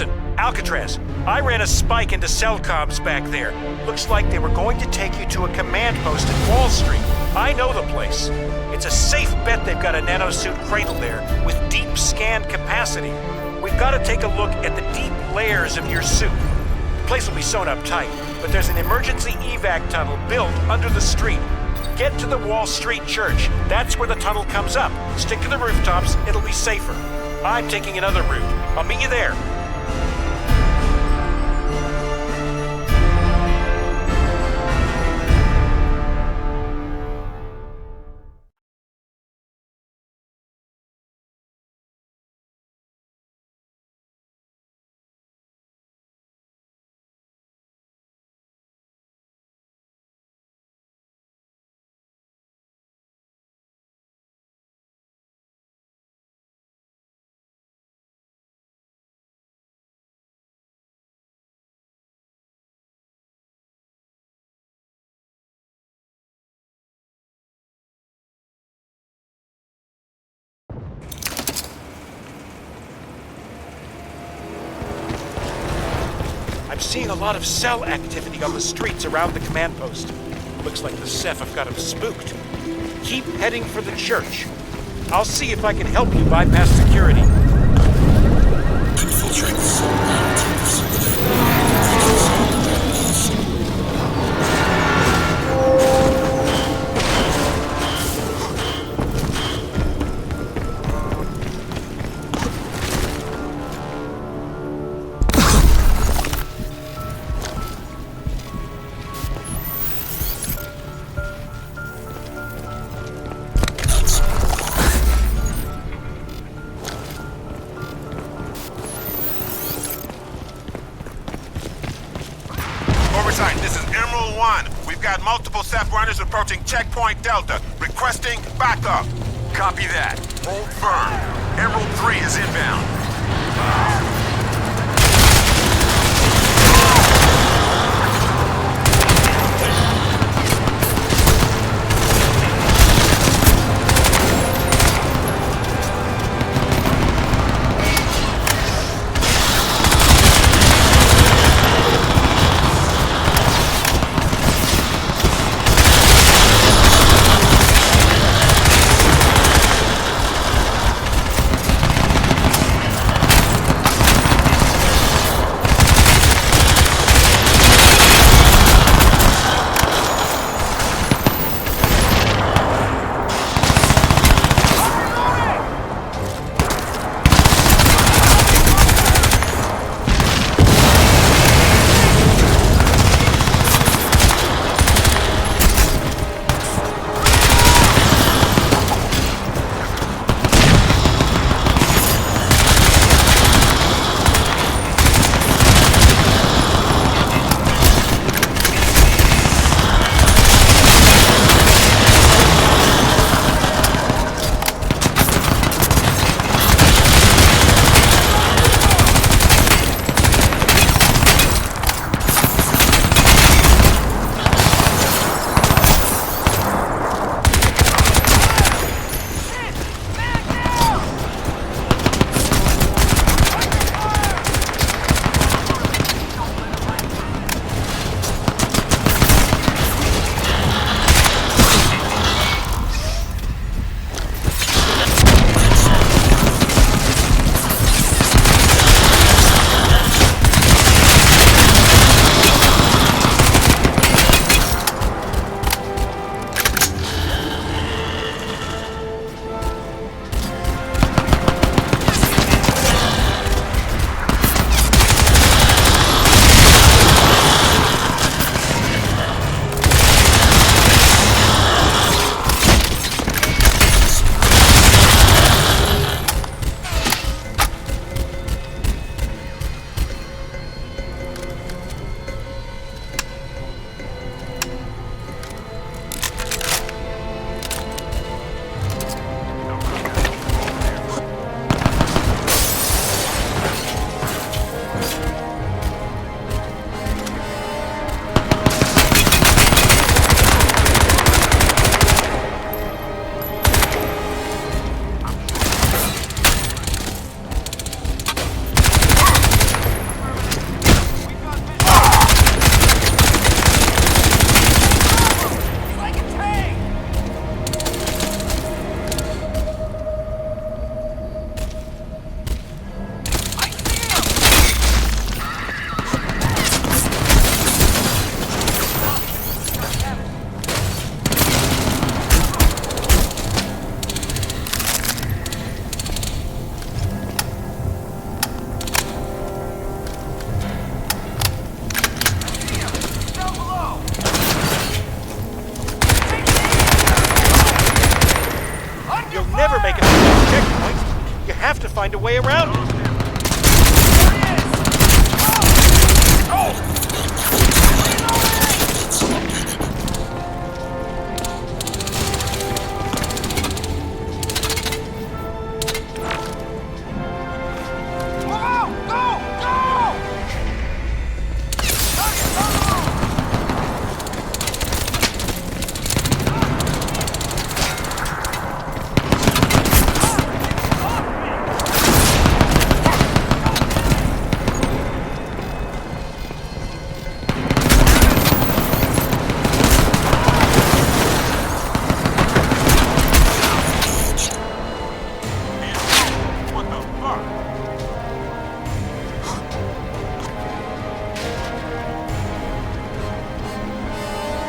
Listen, Alcatraz, I ran a spike into cell comms back there. Looks like they were going to take you to a command post at Wall Street. I know the place. It's a safe bet they've got a nanosuit cradle there with deep scan capacity. We've got to take a look at the deep layers of your suit. The place will be sewn up tight, but there's an emergency evac tunnel built under the street. Get to the Wall Street Church. That's where the tunnel comes up. Stick to the rooftops, it'll be safer. I'm taking another route. I'll meet you there. I'm seeing a lot of cell activity on the streets around the command post. Looks like the Ceph have got him spooked. Keep heading for the church. I'll see if I can help you bypass security. Infiltrate the cell. This is Emerald 1. We've got multiple Ceph runners approaching Checkpoint Delta, requesting backup. Copy that. Hold firm. Emerald 3 is inbound. find a way around it.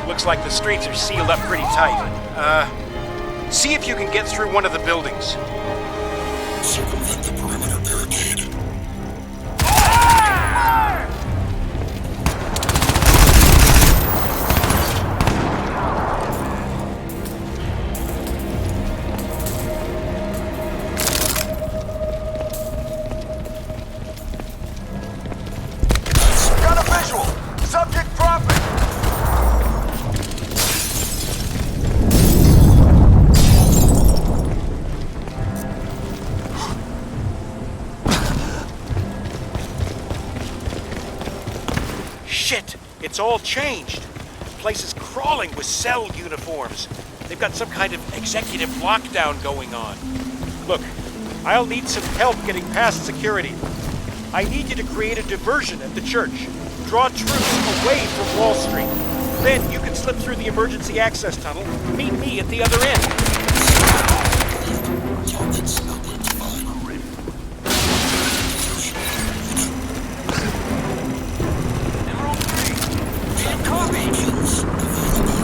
Looks like the streets are sealed up pretty tight. See if you can get through one of the buildings. Circumvent the perimeter barricade. Got a visual! Subject dropping! Shit! It's all changed. The place is crawling with cell uniforms. They've got some kind of executive lockdown going on. Look, I'll need some help getting past security. I need you to create a diversion at the church. Draw troops away from Wall Street. Then you can slip through the emergency access tunnel. Meet me at the other end. Targets identified. Emerald 3! Do you copy?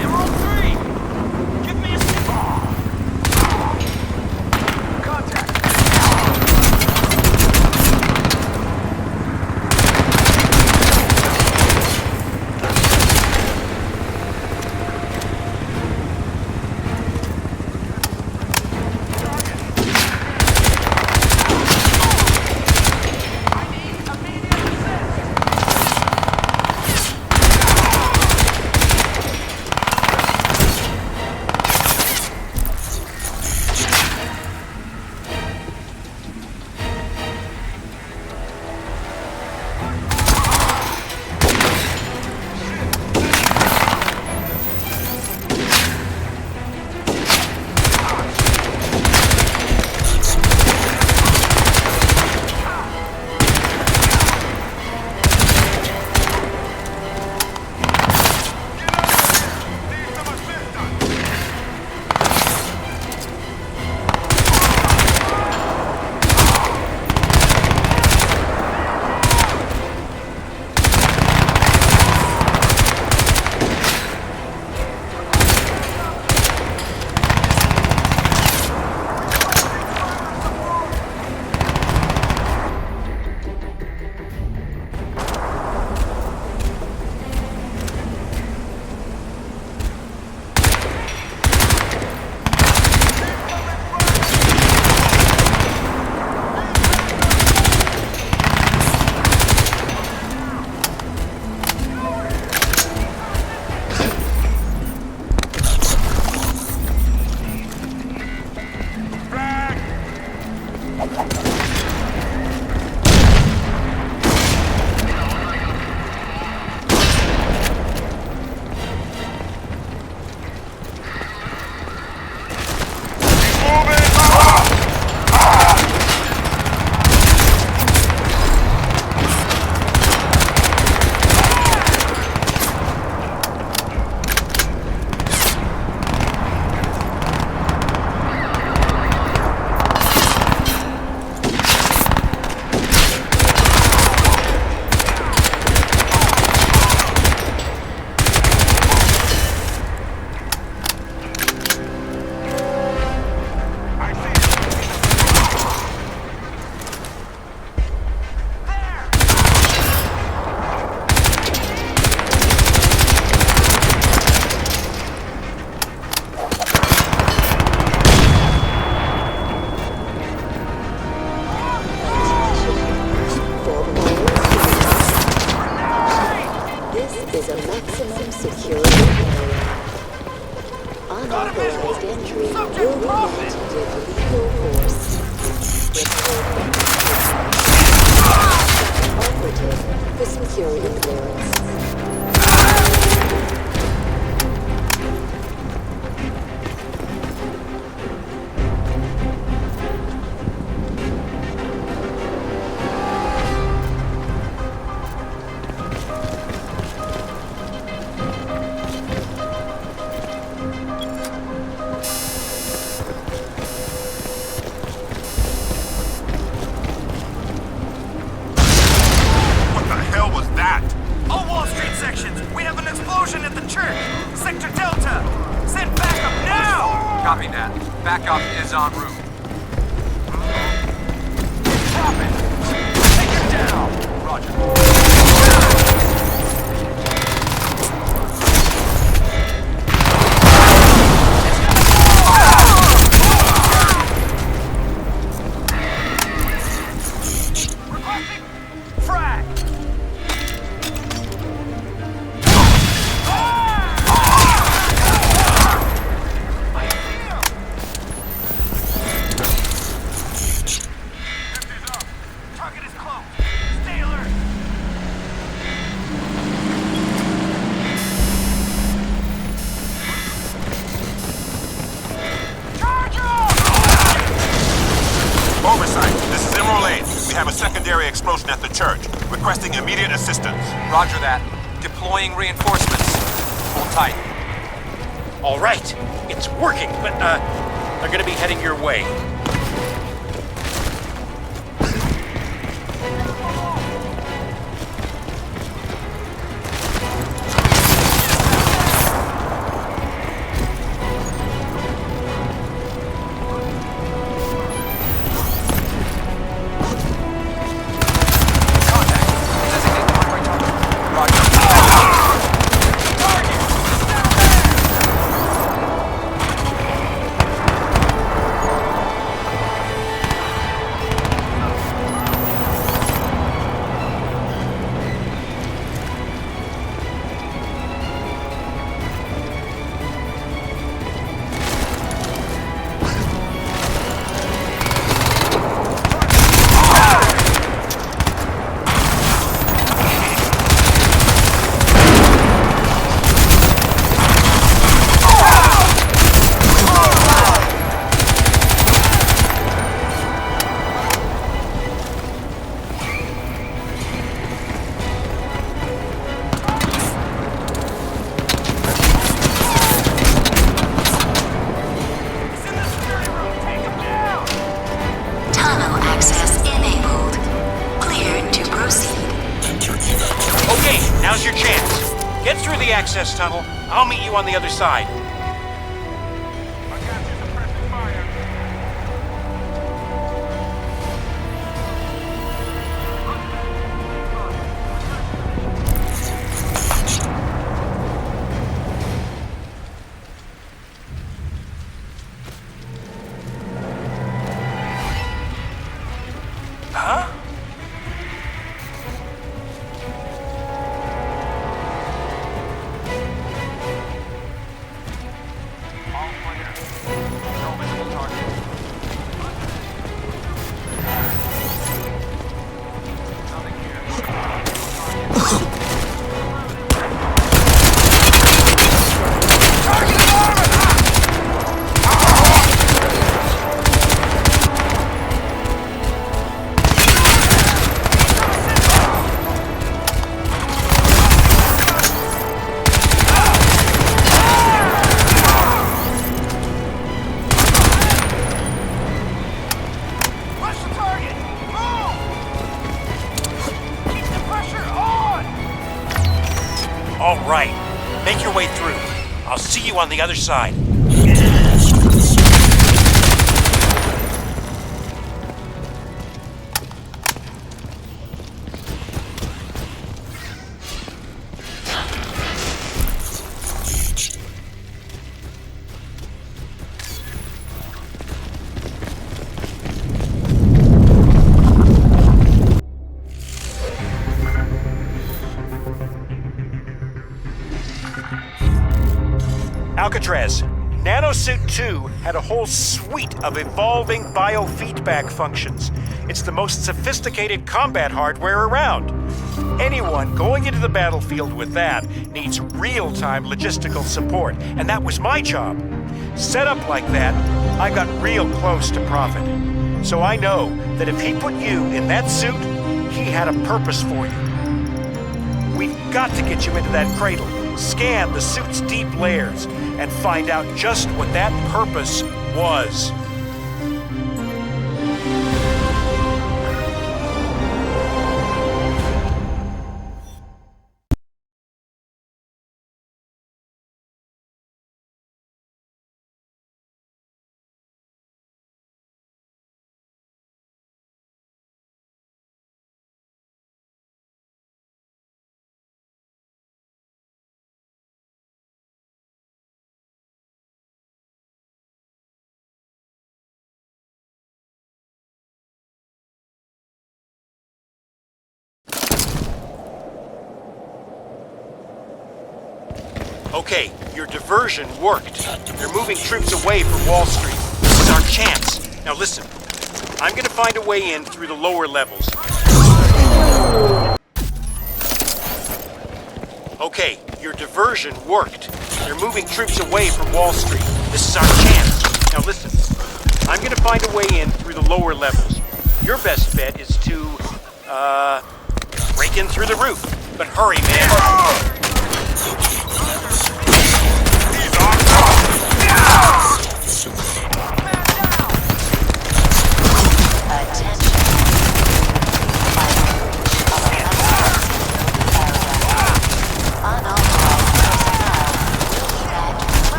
Emerald 3! Give me a signal! Contact! security area. Unauthorized entry will be met with lethal force. Reporting operative for security clearance. What the hell was that? All Wall Street sections! We have an explosion at the church! Sector Delta! Send backup now! Copy that. Backup is en route. Drop it! Take her down! Roger. Requesting frag! Target is close. Stay alert. Oversight, this is Emerald 8. We have a secondary explosion at the church. Requesting immediate assistance. Roger that. Deploying reinforcements. Hold tight. All right, it's working, but they're gonna be heading your way. Contact. Designate the primary target. Roger. He's in the security room. Take him down. Tunnel access enabled. Cleared to proceed. Enter evac. Okay, now's your chance. Get through the access tunnel. I'll meet you on the other side. I got you suppressing fire. Huh? All clear. No visible target. Nothing here. Target is armored! Push the target! Move! Keep the pressure on! All right, make your way through. I'll see you on the other side. Alcatraz, Nanosuit 2 had a whole suite of evolving biofeedback functions. It's the most sophisticated combat hardware around. Anyone going into the battlefield with that needs real-time logistical support, and that was my job. Set up like that, I got real close to Prophet. So I know that if he put you in that suit, he had a purpose for you. We've got to get you into that cradle, scan the suit's deep layers, and find out just what that purpose was. Okay, your diversion worked. They're moving troops away from Wall Street. This is our chance. Now listen, I'm gonna find a way in through the lower levels. Okay, your diversion worked. They're moving troops away from Wall Street. This is our chance. Now listen, I'm gonna find a way in through the lower levels. Your best bet is to, break in through the roof. But hurry, man.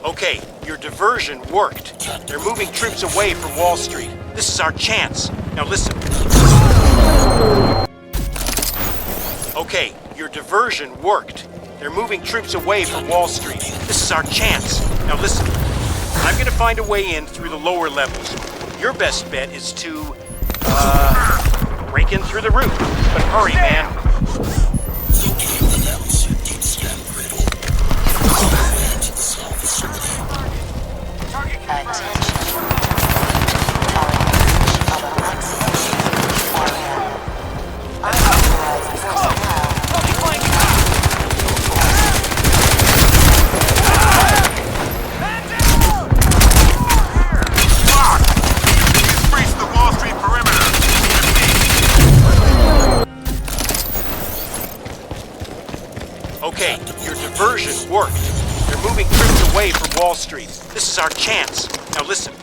Okay, your diversion worked. They're moving troops away from Wall Street. This is our chance. Now listen. Okay, your diversion worked. They're moving troops away from Wall Street. This is our chance. Now listen. I'm gonna find a way in through the lower levels. Your best bet is to, break in through the roof. But hurry, man. Okay, your diversion worked. They're moving troops away from Wall Street. This is our chance. Now listen.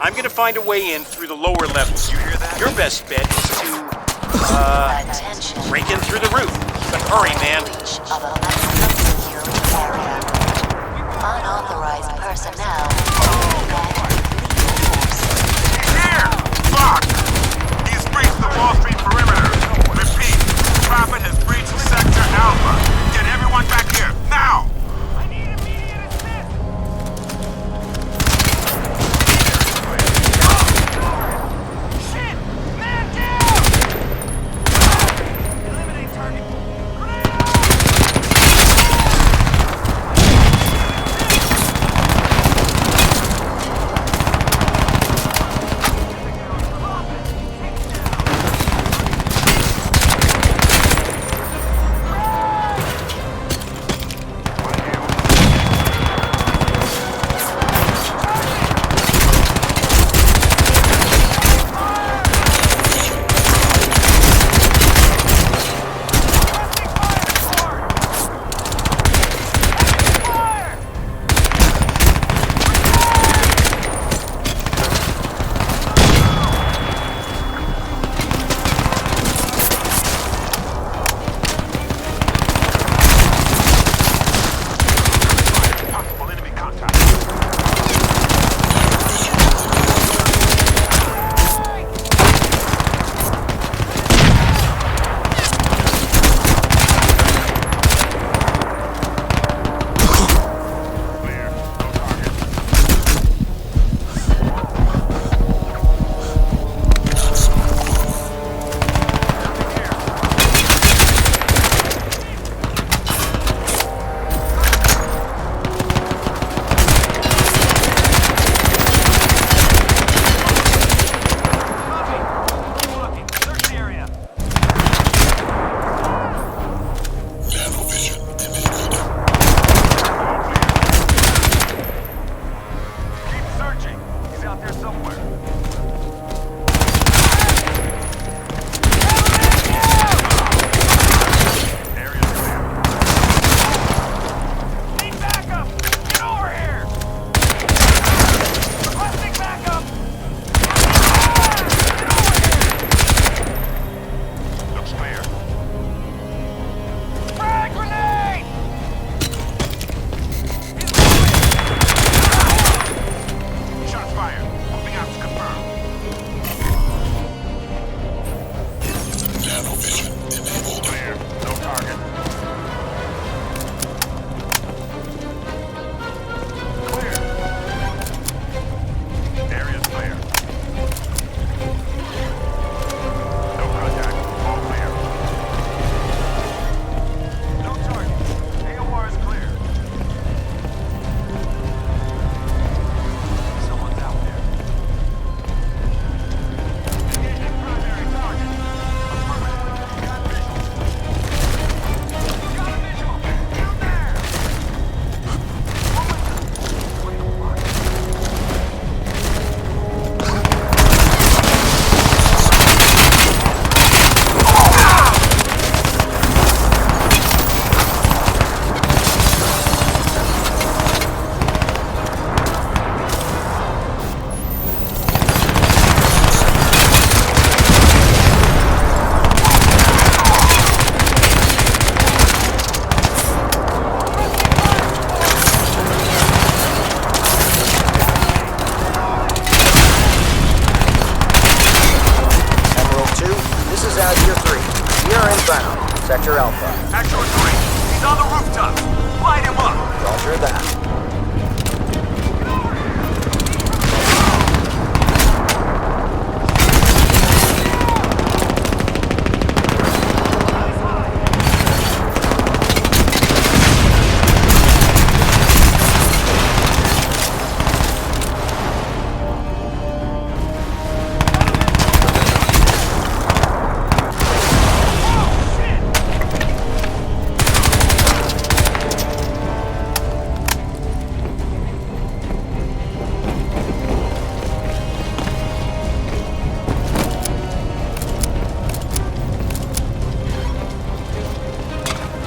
I'm gonna find a way in through the lower levels. You hear that? Your best bet is to, break in through the roof. But hurry, man. Unauthorized personnel. Here! Locked! He's breached the Wall Street perimeter. Repeat, Prophet has breached Sector Alpha. Get everyone back here, now! I need immediate assist! Shit! Man down! Eliminate target. Grenade! Sector Alpha. Actual 3, he's on the rooftop. Light him up. Roger that.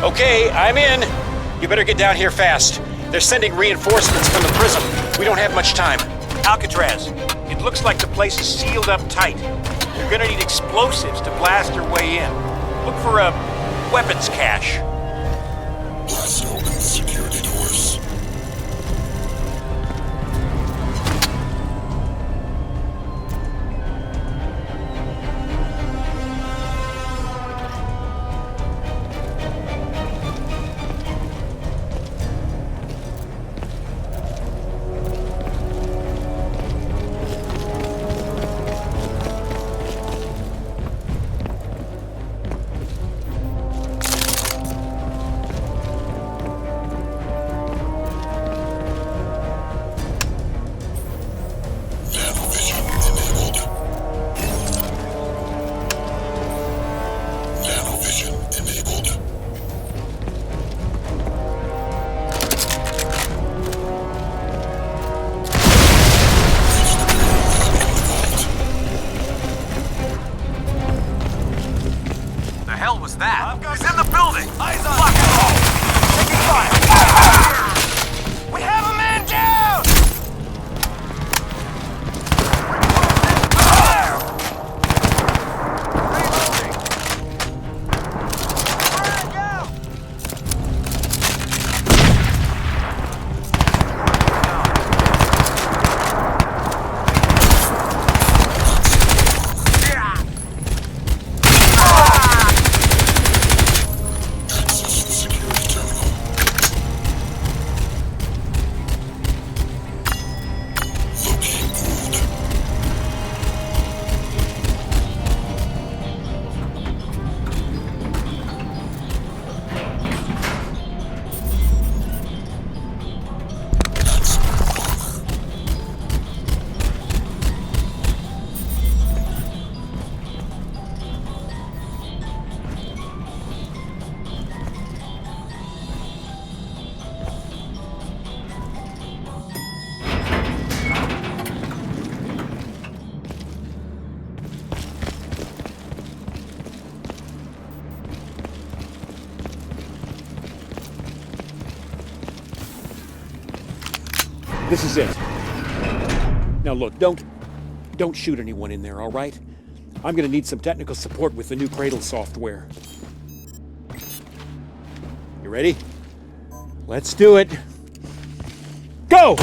Okay, I'm in. You better get down here fast. They're sending reinforcements from the prism. We don't have much time. Alcatraz, it looks like the place is sealed up tight. You're gonna need explosives to blast your way in. Look for a weapons cache. Blast open the security doors. He's in the building! Eyes on! Lock it all! Taking fire! We have a man down! This is it. Now look, don't shoot anyone in there, all right? I'm gonna need some technical support with the new Cradle software. You ready? Let's do it. Go!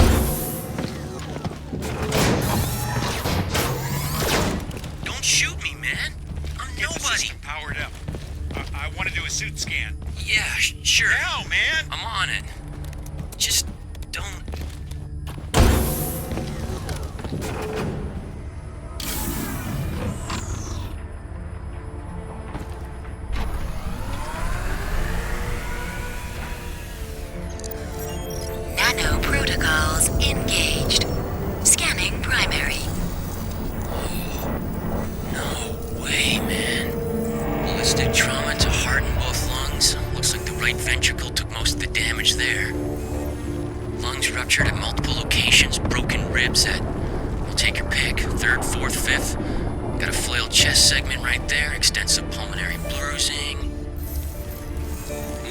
Don't shoot me, man. I'm Get the nobody. system powered up. I want to do a suit scan. Yeah, sure. Now, man! I'm on it. Just don't. Nano protocols engaged. Scanning primary. No way, man. Ballistic trauma to heart and both lungs. Looks like the right ventricle took most of the damage there. Lungs ruptured at multiple locations, broken ribs at, well, take your pick, 3rd, 4th, 5th. Got a flailed chest segment right there, extensive pulmonary bruising.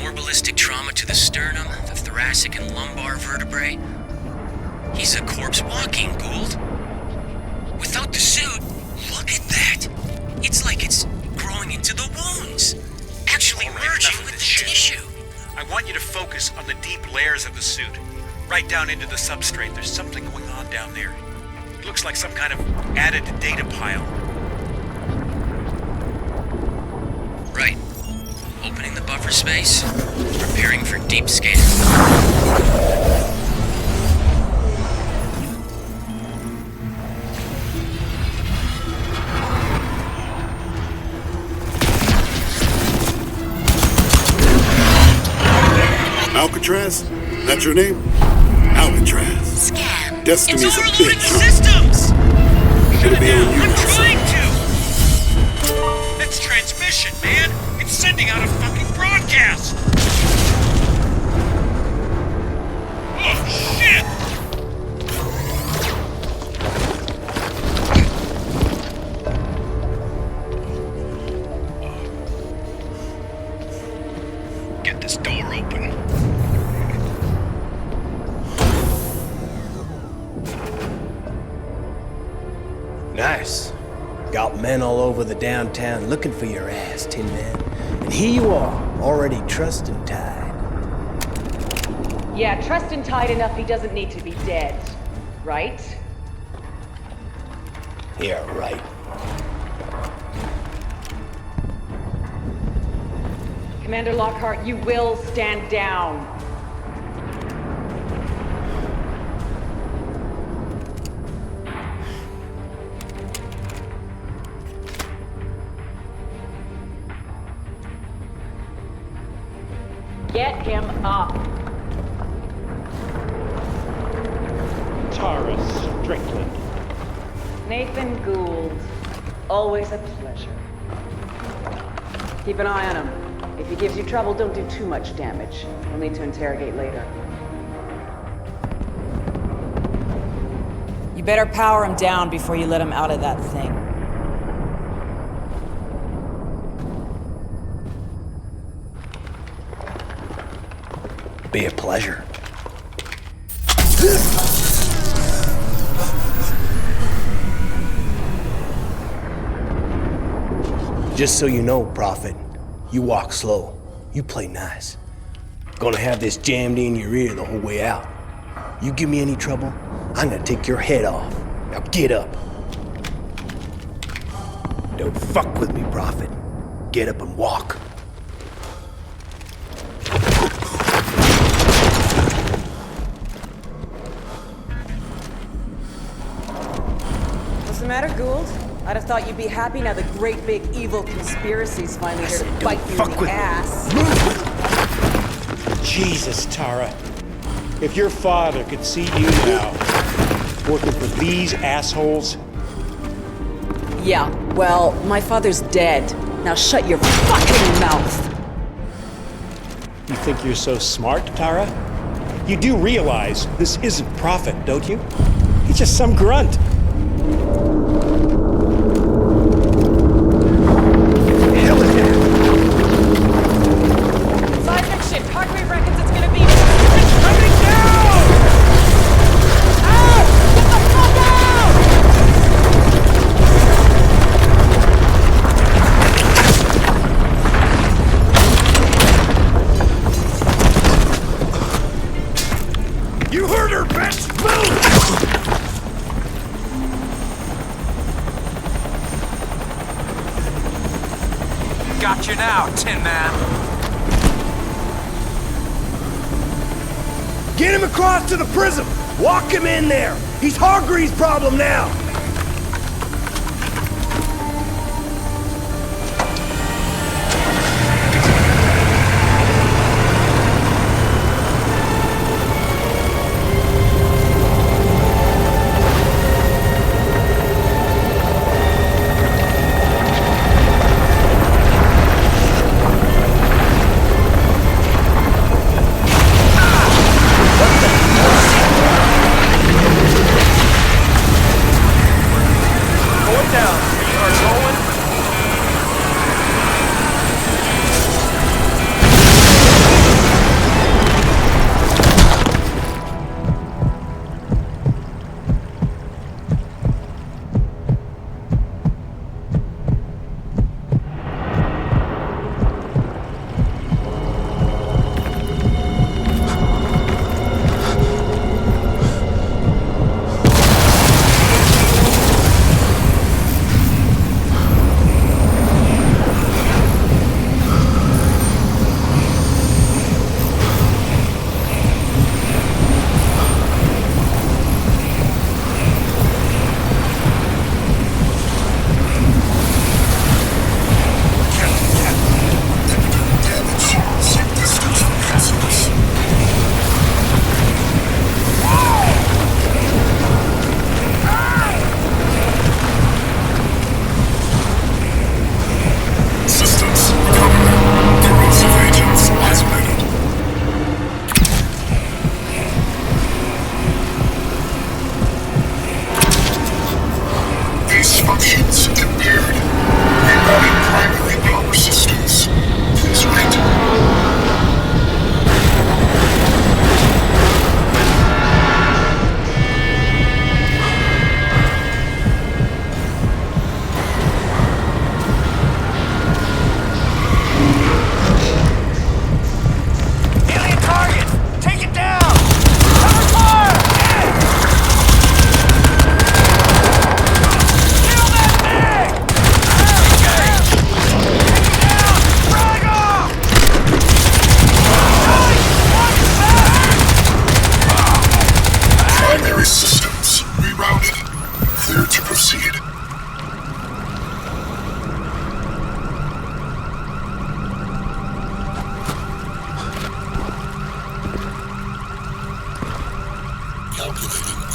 More ballistic trauma to the sternum, the thoracic and lumbar vertebrae. He's a corpse walking, Gould. Without the suit, look at that! It's like it's growing into the wounds. Actually All right, merging enough of with this the shit. tissue. I want you to focus on the deep layers of the suit. Right down into the substrate. There's something going on down there. It looks like some kind of added data pile. Right. Opening the buffer space. Preparing for deep scan. Alcatraz? That's your name? Alcatraz. Scan. Destiny's It's a overloading bitch. the systems! It'll be on you I'm now, son. trying to! That's transmission, man! It's sending out a fucking broadcast! Oh, shit! Get this door open. Nice. Got men all over the downtown looking for your ass, Tin Man. And here you are, already trussed and tied. Yeah, trussed and tied enough he doesn't need to be dead. Right? Yeah, right. Commander Lockhart, you will stand down. Get him up. Tara Strickland. Nathan Gould. Always a pleasure. Keep an eye on him. If he gives you trouble, don't do too much damage. We'll need to interrogate later. You better power him down before you let him out of that thing. Be a pleasure. Just so you know, Prophet, you walk slow. You play nice. Gonna have this jammed in your ear the whole way out. You give me any trouble, I'm gonna take your head off. Now get up. Don't fuck with me, Prophet. Get up and walk. What's the matter, Gould? I'd have thought you'd be happy now the great big evil conspiracy's finally here to bite you in the ass. Jesus, Tara. If your father could see you now, working for these assholes. Yeah, well, my father's dead. Now shut your fucking mouth! You think you're so smart, Tara? You do realize this isn't Prophet, don't you? He's just some grunt. Seismic shift. Hargreave reckons it's gonna be... It's coming down! Out! Get the fuck out! You heard her, bitch! Move! Got you now, Tin Man. Get him across to the prism! Walk him in there! He's Hargreaves' problem now!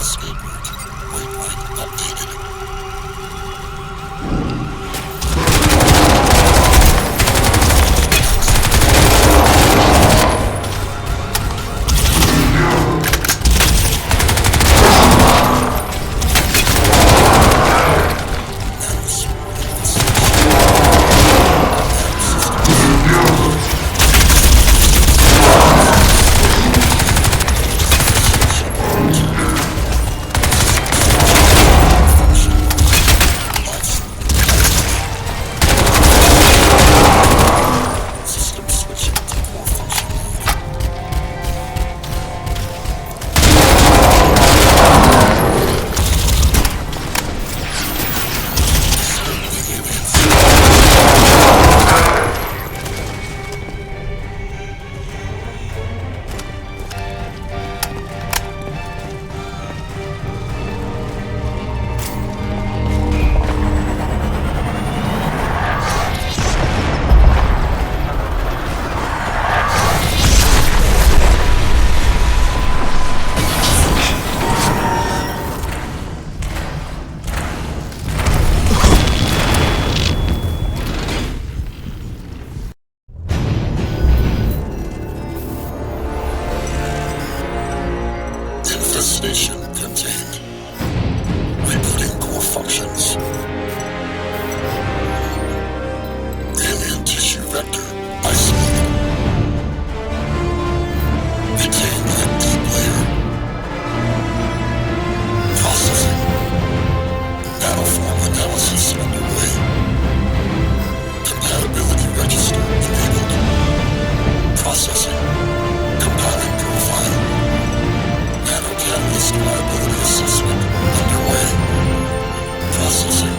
Escape route. Waypoint updated. Infestation contained. Rebooting core functions. Alien tissue vector isolated. Retain that deep layer. Processing. Nanoform analysis underway. Compatibility register enabled. Processing. Compiling profile. Nano-catalyst reliability assessment underway. Processing.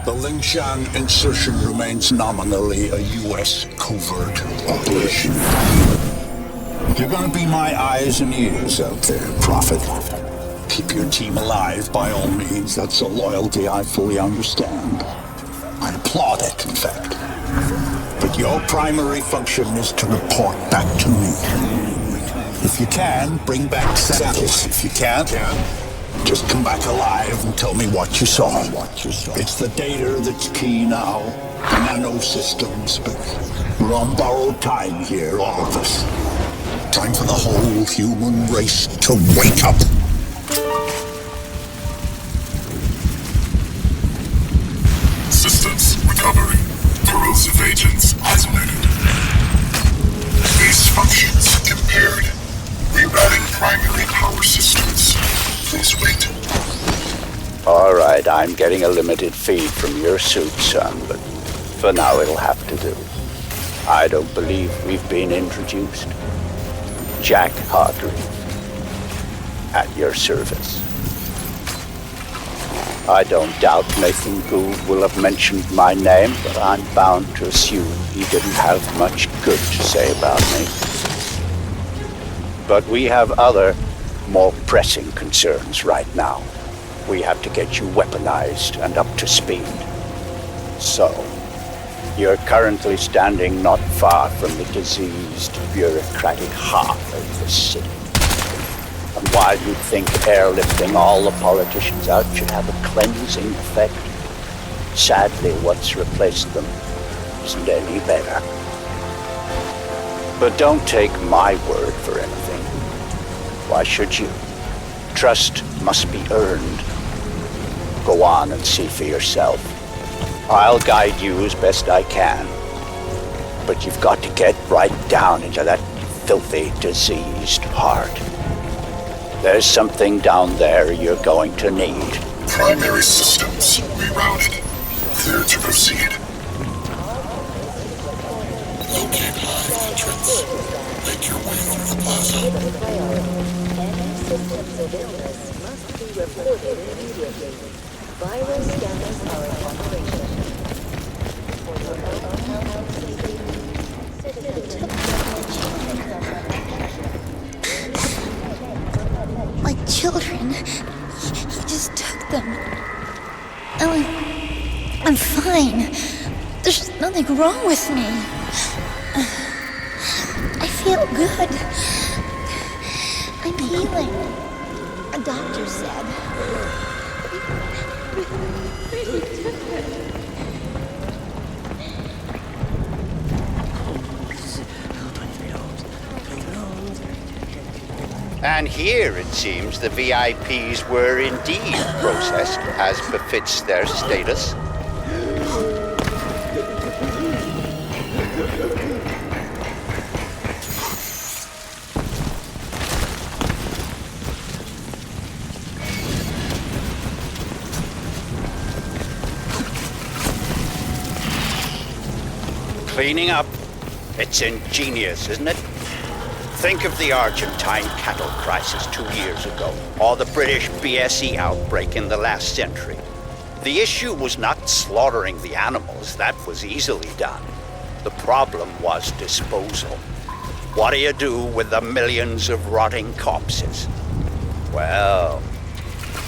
The Lingshan insertion remains nominally a U.S. covert operation. You're gonna be my eyes and ears out there, Prophet. Keep your team alive by all means. That's a loyalty I fully understand. I applaud it, in fact. But your primary function is to report back to me. If you can, bring back samples. If you can't, just come back alive and tell me what you saw. It's the data that's key now. The nano systems, but we're on borrowed time here, all of us. Time for the whole human race to wake up. Systems recovering. Corrosive agents isolated. Base functions impaired. Rerouting primary power systems. Please wait. All right, I'm getting a limited feed from your suit, son, but for now it'll have to do. I don't believe we've been introduced. Jack Hargrave, at your service. I don't doubt Nathan Gould will have mentioned my name, but I'm bound to assume he didn't have much good to say about me. But we have other, more pressing concerns right now. We have to get you weaponized and up to speed. So, you're currently standing not far from the diseased, bureaucratic heart of the city. And while you think airlifting all the politicians out should have a cleansing effect, sadly what's replaced them isn't any better. But don't take my word for anything. Why should you? Trust must be earned. Go on and see for yourself. I'll guide you as best I can. But you've got to get right down into that filthy, diseased heart. There's something down there you're going to need. Primary systems rerouted. Clear to proceed. Locate hive entrance. Make your way through the plaza. Any systems of illness must be reported immediately. Viral scanners are in operation. My children. He just took them. Oh, I'm fine. There's nothing wrong with me. I feel good. I'm healing. A doctor said. And here, it seems, the VIPs were indeed processed as befits their status. Cleaning up. It's ingenious, isn't it? Think of the Argentine cattle crisis 2 years ago, or the British BSE outbreak in the last century. The issue was not slaughtering the animals, that was easily done. The problem was disposal. What do you do with the millions of rotting corpses? Well,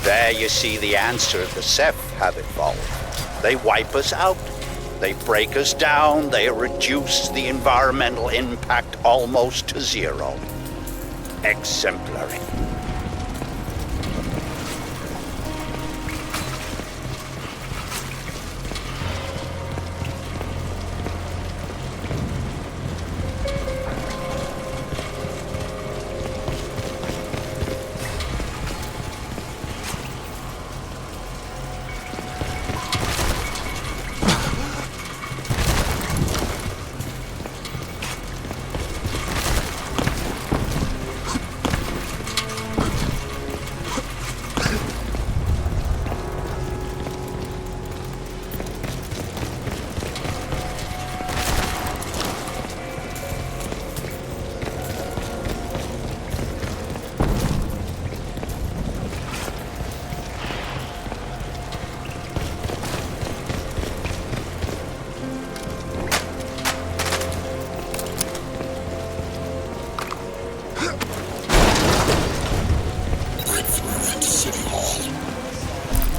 there you see the answer the Ceph have evolved. They wipe us out. They break us down, they reduce the environmental impact almost to zero. Exemplary.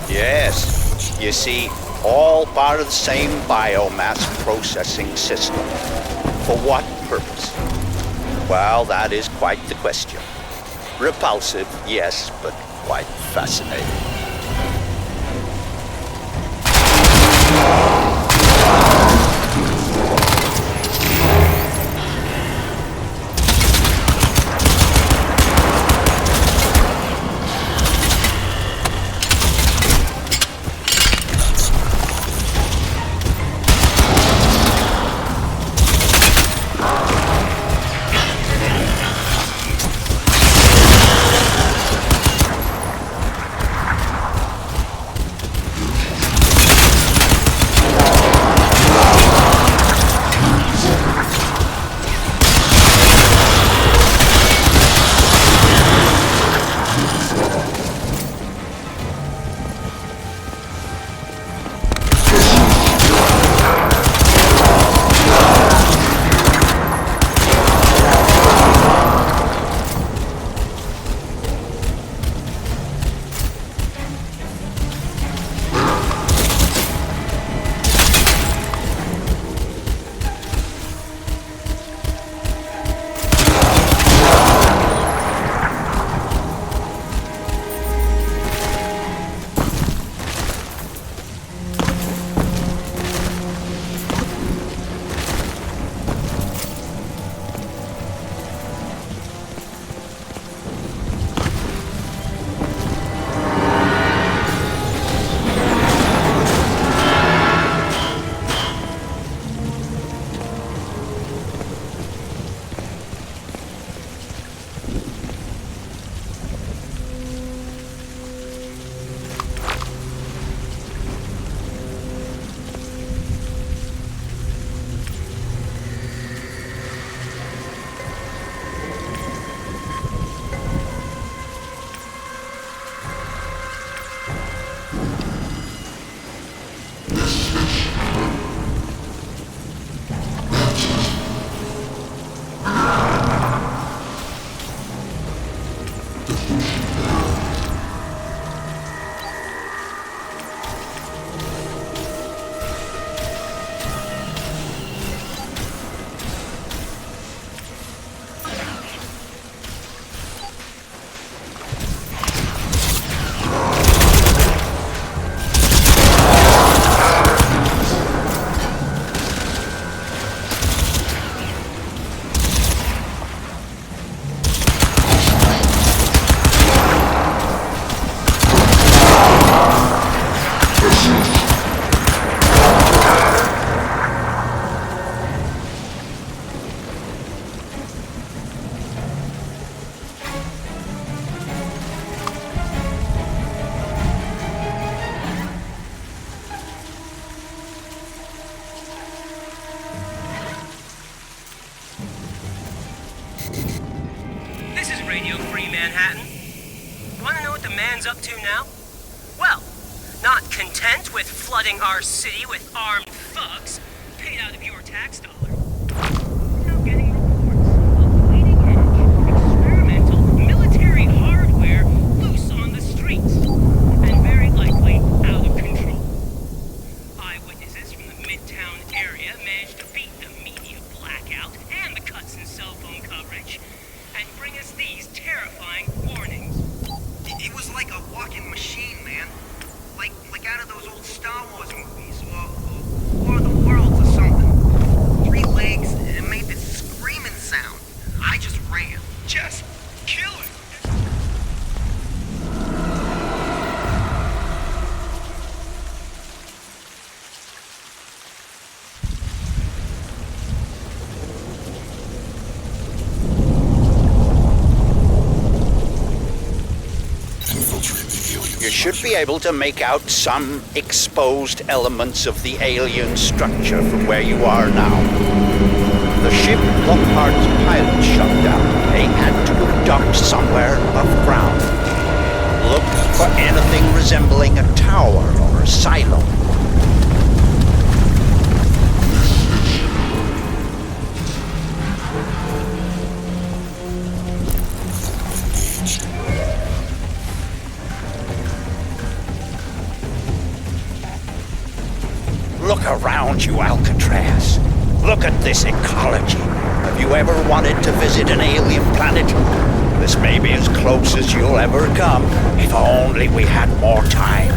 Yes, you see, all part of the same biomass processing system. For what purpose? Well, that is quite the question. Repulsive, yes, but quite fascinating. Manhattan. Want to know what the man's up to now? Well, not content with flooding our city with armed thugs paid out of your tax dollar. Now getting reports of leading-edge experimental military hardware loose on the streets, and very likely out of control. Eyewitnesses from the Midtown area managed to beat the media blackout and the cuts in cell phone coverage, and bring us these terrifying warnings. It was like a walking machine, man. Like out of those old Star Wars movies, or War of the Worlds or something. 3 legs, and it made this screaming sound. I just ran. Just kill it. You should be able to make out some exposed elements of the alien structure from where you are now. The ship Lockhart's pilot shut down. They had to have docked somewhere above ground. Look for anything resembling a tower or a silo. Look around you, Alcatraz. Look at this ecology. Have you ever wanted to visit an alien planet? This may be as close as you'll ever come, if only we had more time.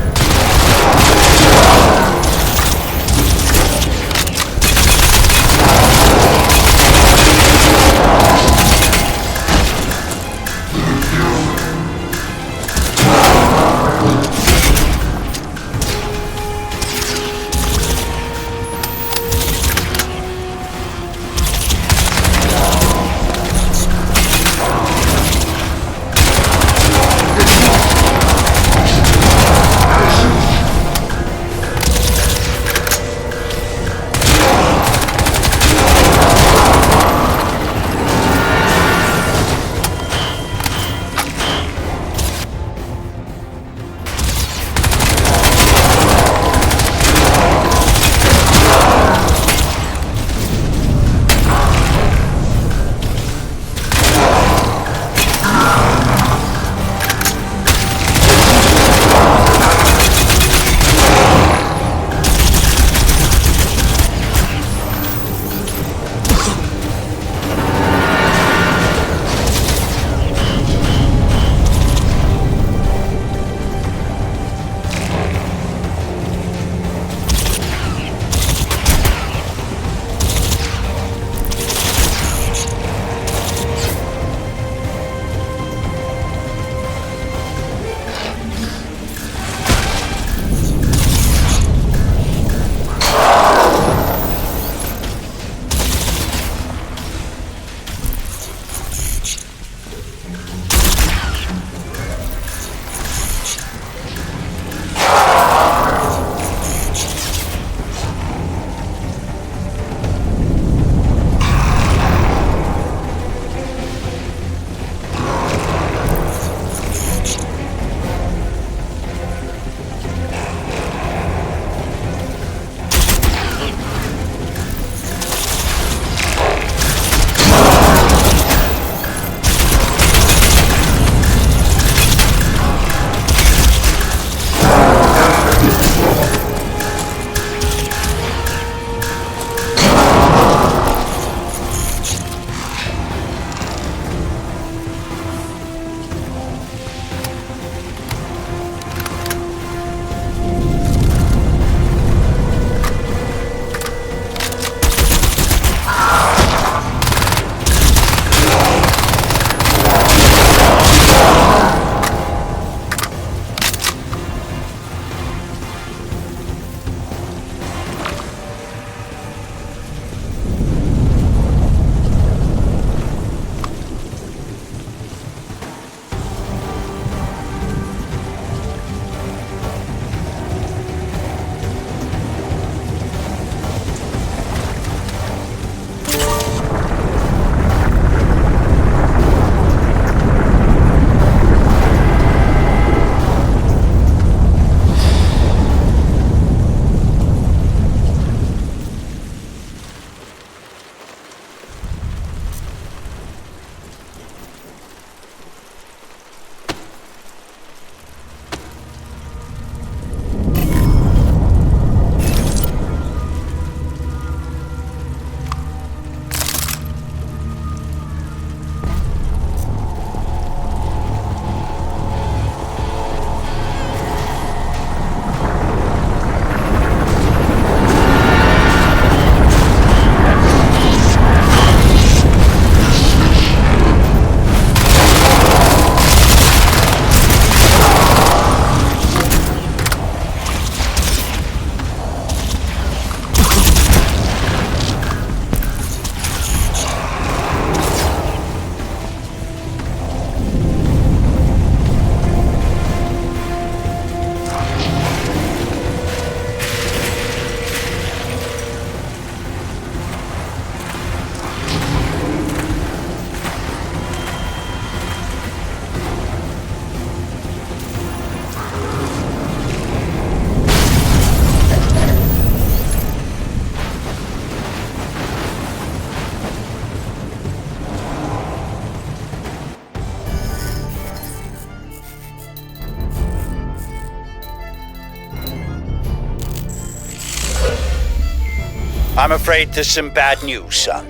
I'm afraid there's some bad news, son.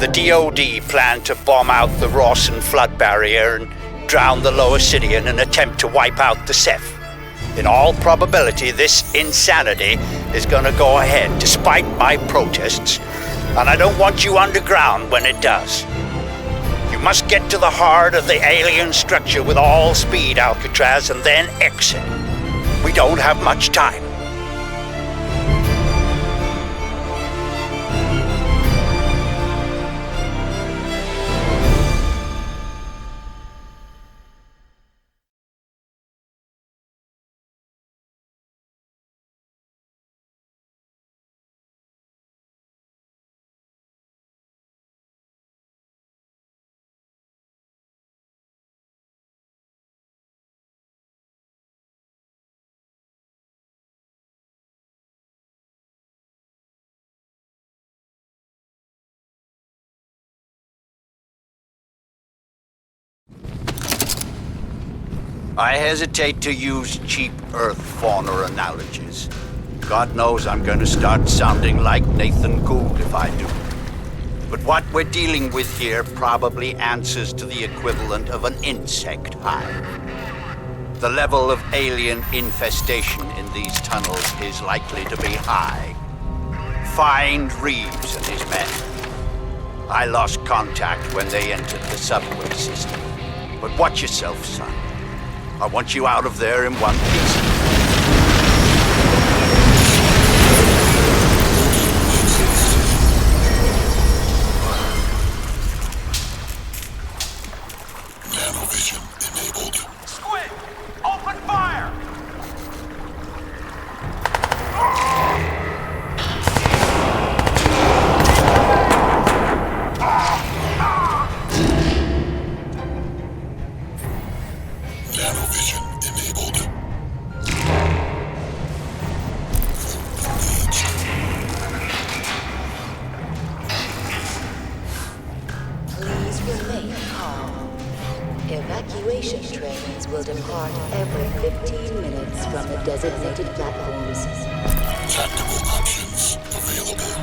The DoD planned to bomb out the Rawson flood barrier and drown the lower city in an attempt to wipe out the Ceph. In all probability, this insanity is gonna go ahead, despite my protests, and I don't want you underground when it does. You must get to the heart of the alien structure with all speed, Alcatraz, and then exit. We don't have much time. I hesitate to use cheap Earth fauna analogies. God knows I'm going to start sounding like Nathan Gould if I do. But what we're dealing with here probably answers to the equivalent of an insect hive. The level of alien infestation in these tunnels is likely to be high. Find Reeves and his men. I lost contact when they entered the subway system. But watch yourself, son. I want you out of there in one piece. Nanovision enabled. Squid! Open fire! Nanovision enabled. Please remain calm. Evacuation trains will depart every 15 minutes from the designated platforms. Tactical options available.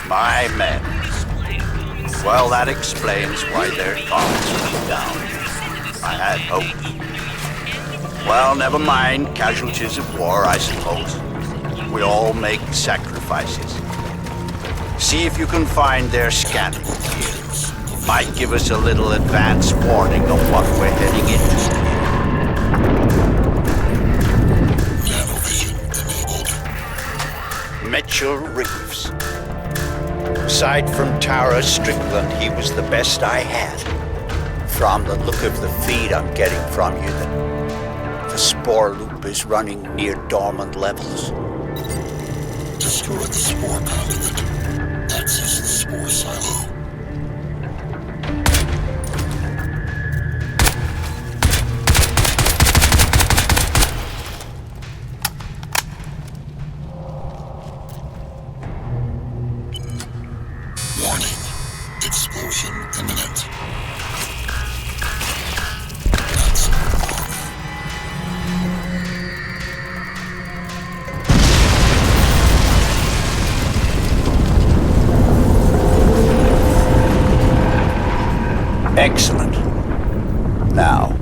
My men. Well, that explains why their comms went down. I had hope. Well, never mind. Casualties of war, I suppose. We all make sacrifices. See if you can find their scanning gears. Might give us a little advance warning of what we're heading into. Mitchell Reeves. Aside from Tara Strickland, he was the best I had. From the look of the feed I'm getting from you, the spore loop is running near dormant levels. Destroy the spore conduit. Access the spore silo. Warning. Explosion imminent. That's off. Excellent. Now,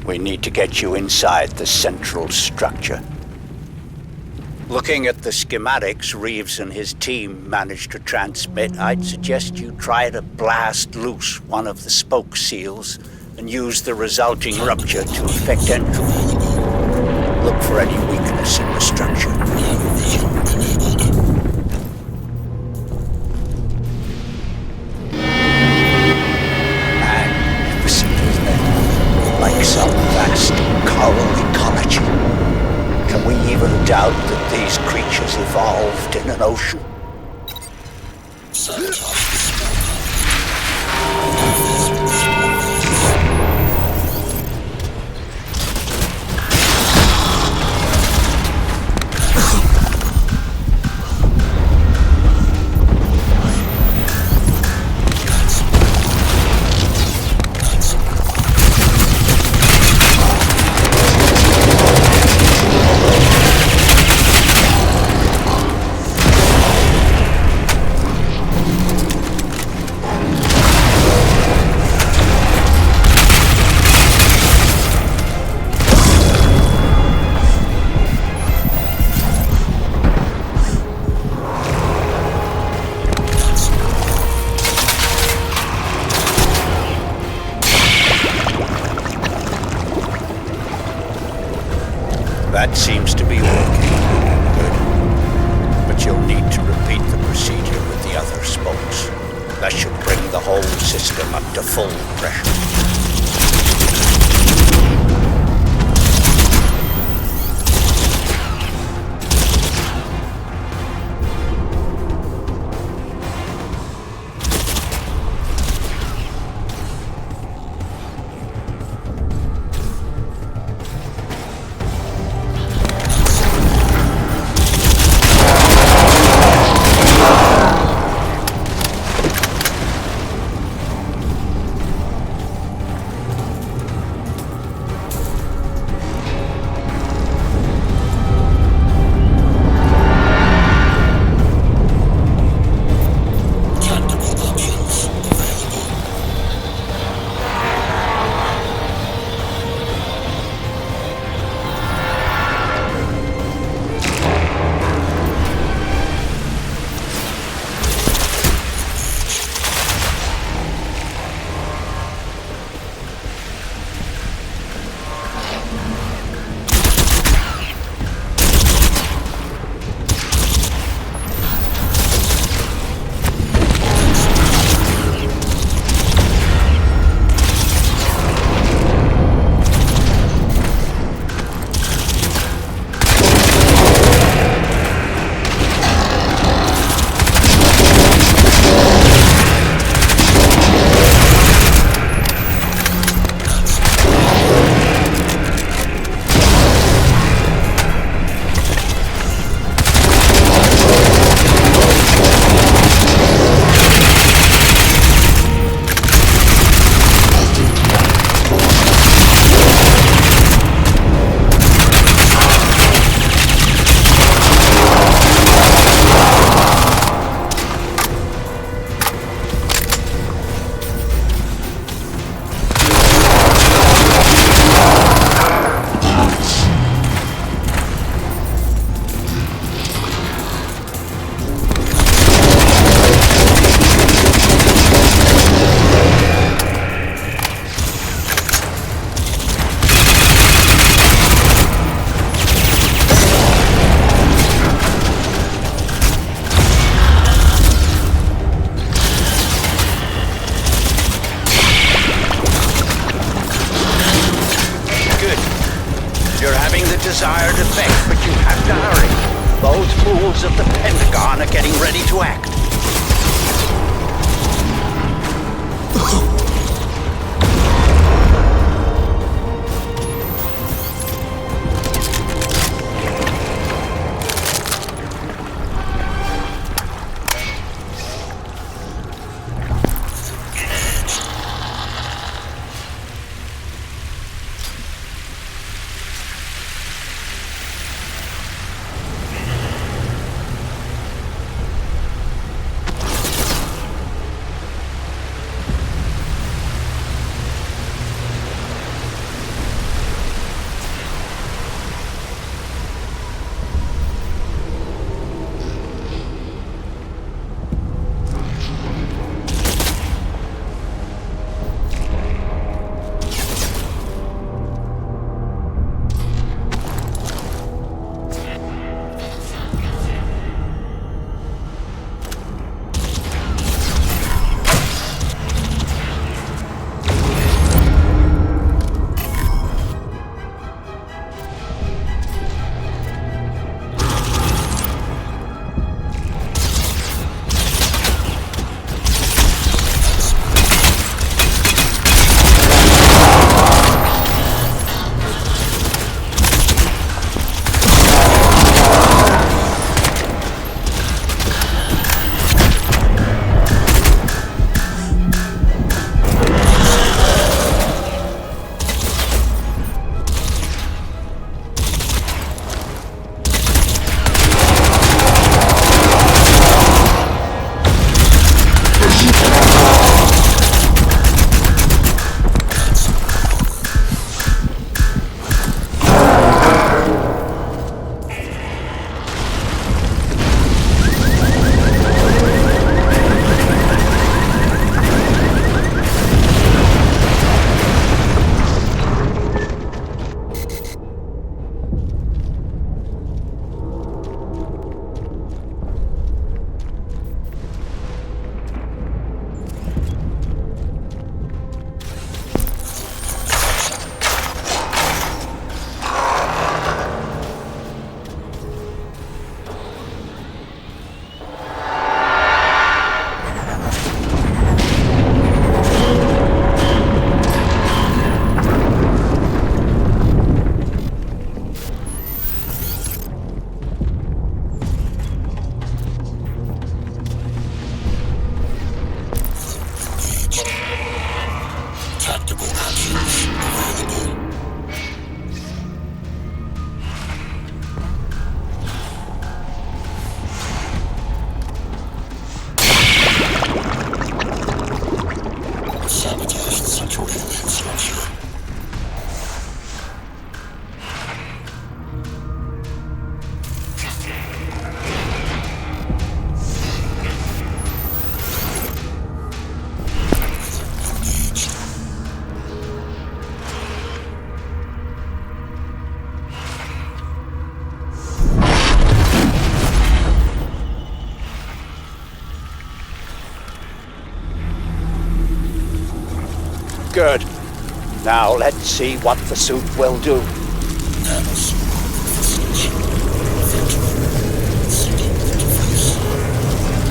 We need to get you inside the central structure. Looking at the schematics Reeves and his team managed to transmit, I'd suggest you try to blast loose one of the spoke seals and use the resulting rupture to effect entry. Look for any weakness in the structure. Magnificent, isn't it? Like some vast coral ecology. Can we even doubt that these creatures evolved in an ocean? That seems to be working. Good. But you'll need to repeat the procedure with the other spokes. That should bring the whole system up to full pressure. Desired effect, but you have to hurry. Those fools of the Pentagon are getting ready to act. tactical actions available. Sabotage the central alien structure. Good. Now let's see what the suit will do.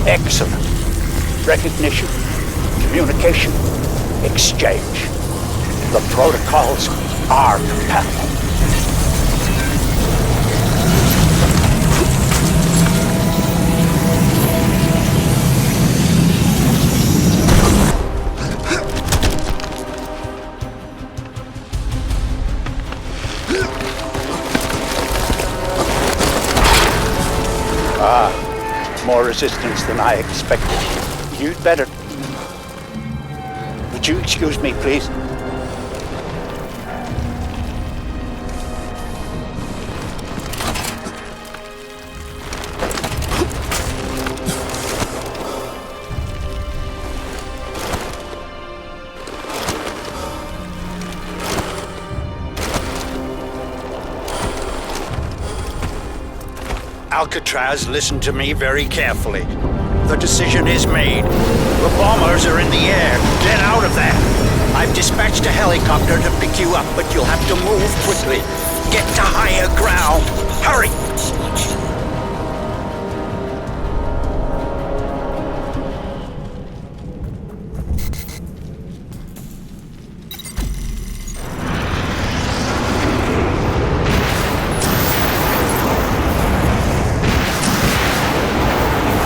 Excellent. Recognition, communication, exchange. The protocols are compatible. More resistance than I expected. You'd better... Would you excuse me, please? Alcatraz, listen to me very carefully. The decision is made. The bombers are in the air. Get out of there. I've dispatched a helicopter to pick you up, but you'll have to move quickly. Get to higher ground. Hurry!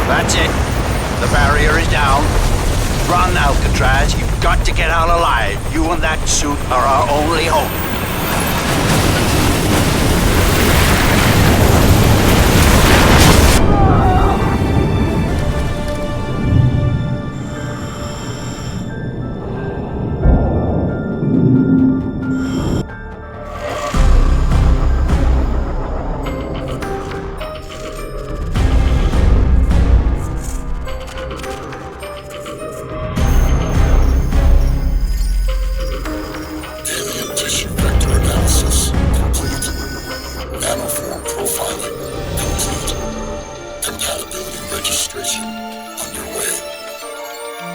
That's it. The barrier is down. Run, Alcatraz. You've got to get out alive. You and that suit are our only hope.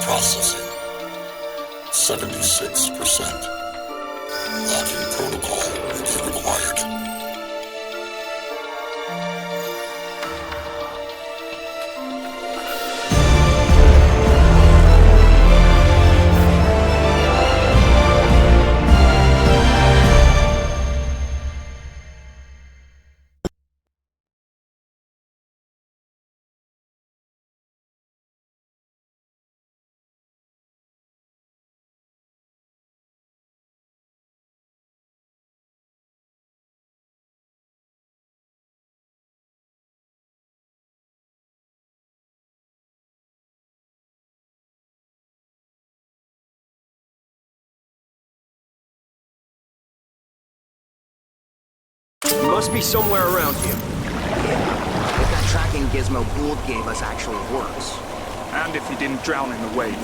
Processing. 76%. Locking protocol will be required. He must be somewhere around here. Yeah, if that tracking gizmo Gould gave us actually works. And if he didn't drown in the wave.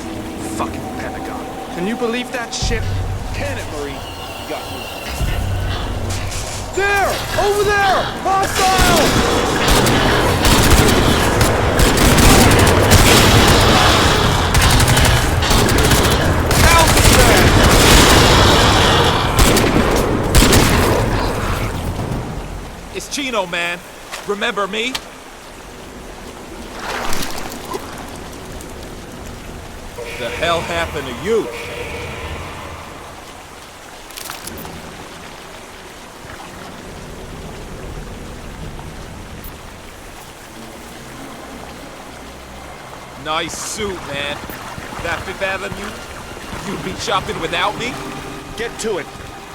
Fucking Pentagon. Can you believe that shit? Can it, Marine? Got you. There! Over there! Hostile! It's Chino, man. Remember me? The hell happened to you? Nice suit, man. That Fifth Avenue? You'd be shopping without me? Get to it.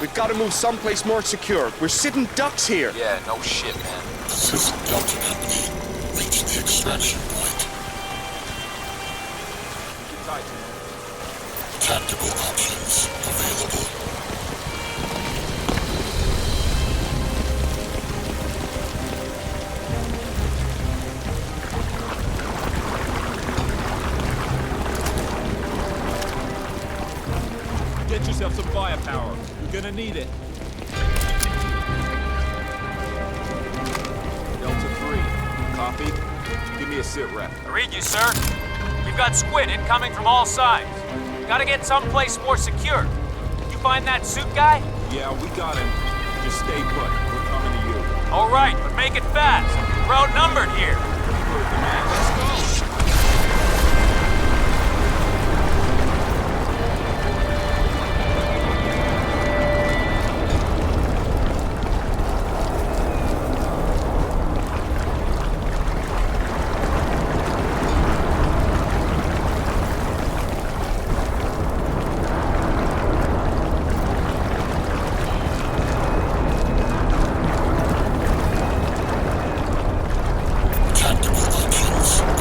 We've got to move someplace more secure. We're sitting ducks here. Yeah, no shit, man. This is Delta Company. Reach the extraction point. Tactical options available. Get yourself some firepower. You're gonna need it. Delta 3. Copy. Give me a sit rep. I read you, sir. We've got squid incoming from all sides. Gotta get someplace more secure. You find that suit guy? Yeah, we got him. Just stay put. We're coming to you. All right, but make it fast. We're outnumbered here. Let's go. Tactical options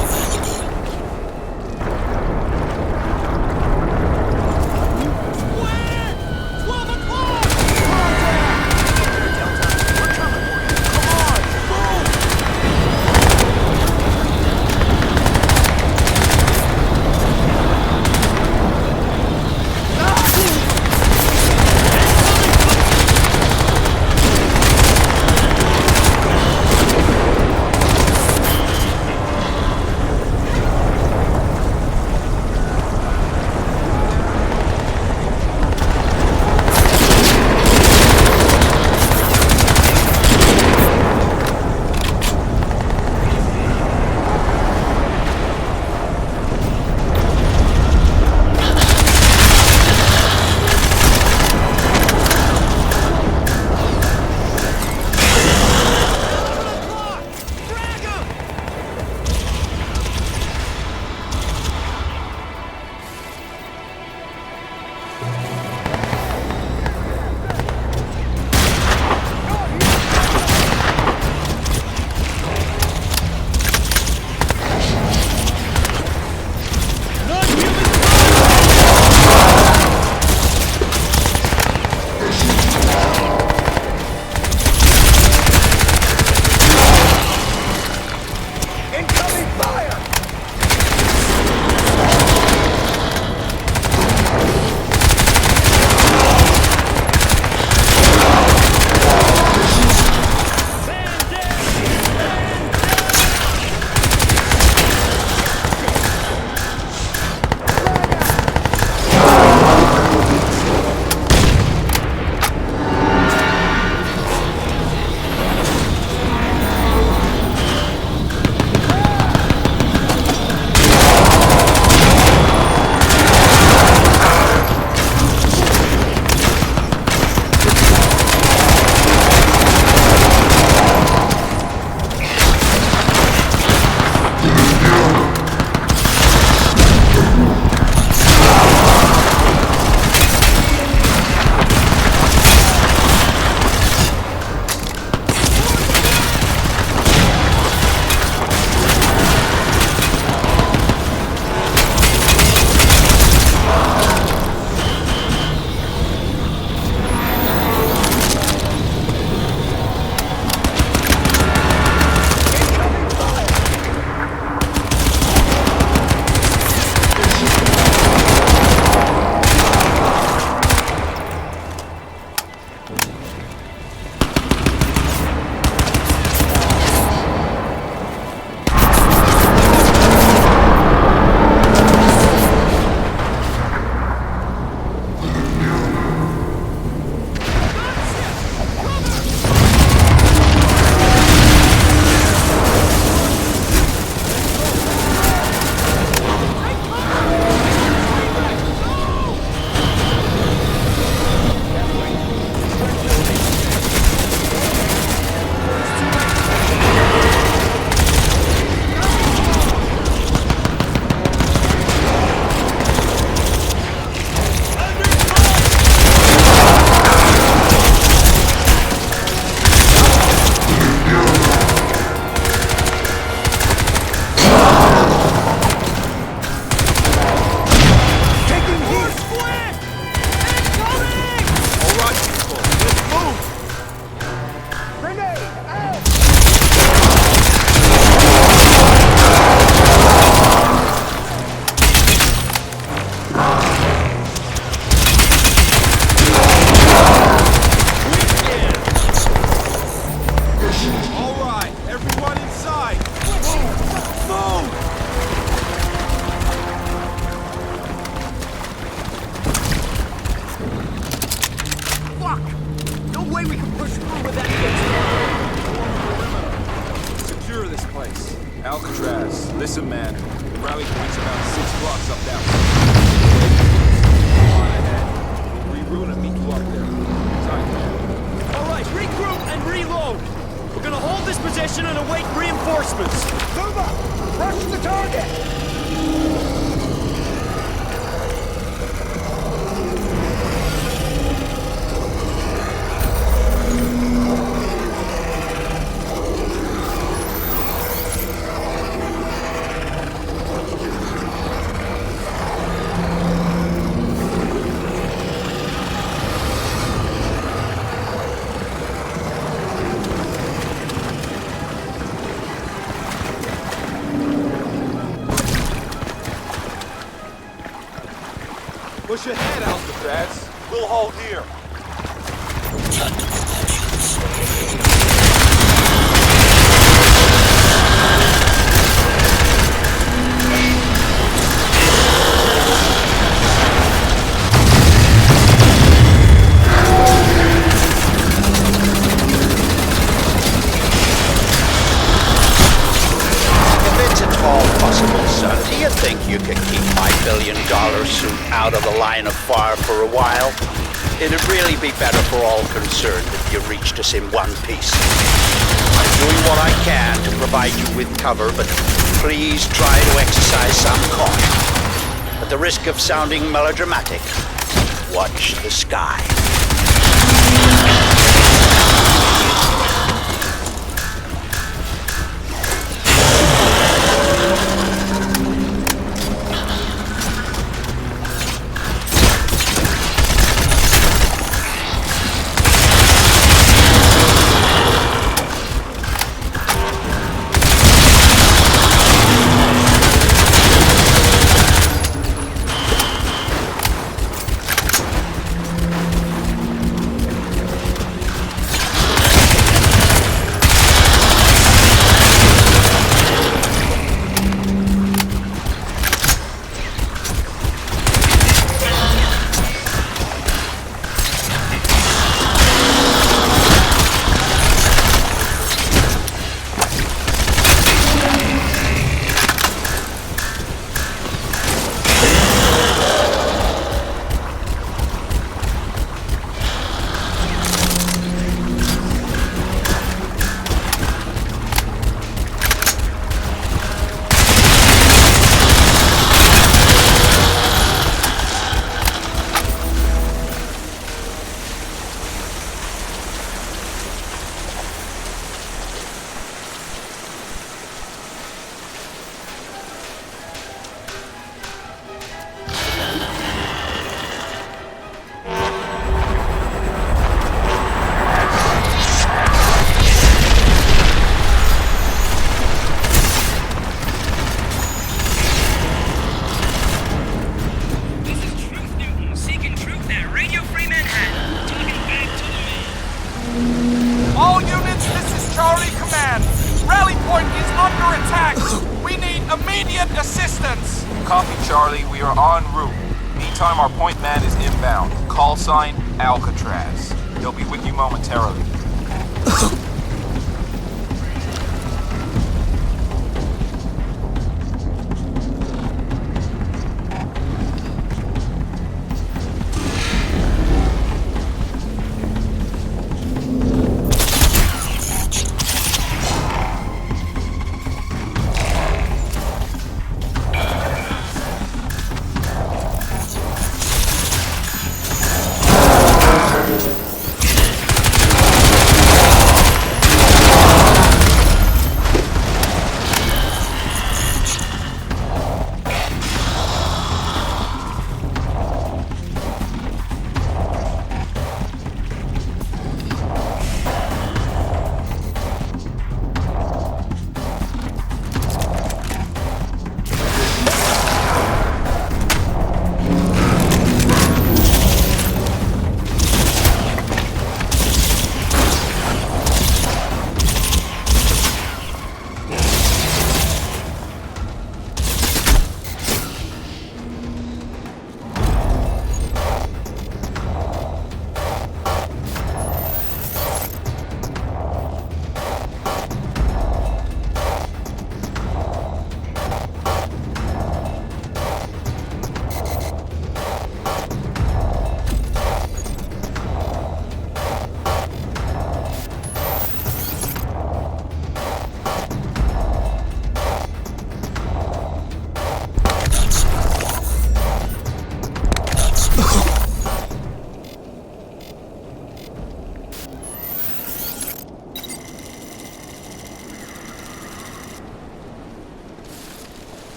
way we can push through with that fixed. Secure this place. Alcatraz, listen, man. The rally point's about 6 blocks up that way. On ahead. We'll reroute and meet you up there. Time. All right, regroup and reload. We're gonna hold this position and await reinforcements. Move up! Rush the target! Push ahead, Alcatraz. We'll hold here. If it's at all possible, son, do you think you can keep my $1 billion suit out of the line of fire for a while? It'd really be better for all concerned if you reached us in one piece. I'm doing what I can to provide you with cover, but please try to exercise some caution. At the risk of sounding melodramatic, watch the sky. Copy, Charlie. We are en route. Meantime, our point man is inbound. Call sign Alcatraz. He'll be with you momentarily.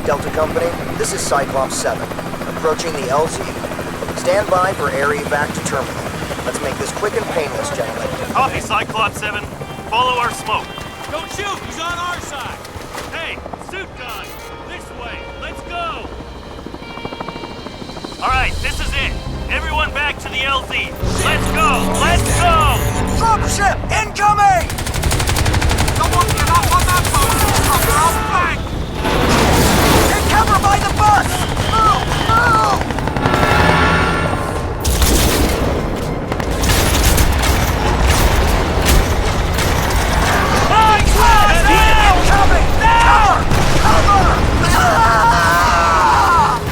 Delta Company, this is Cyclops 7, approaching the LZ. Stand by for air evac to terminal. Let's make this quick and painless, gentlemen. Copy, Cyclops 7. Follow our smoke. Don't shoot! He's on our side! Hey, suit guy! This way! Let's go! Alright, this is it. Everyone back to the LZ. Let's go! Let's go! Dropship incoming! Someone get up on that boat! They're all back! Take cover by the bus! Move! Move! Incoming! Cover! Cover!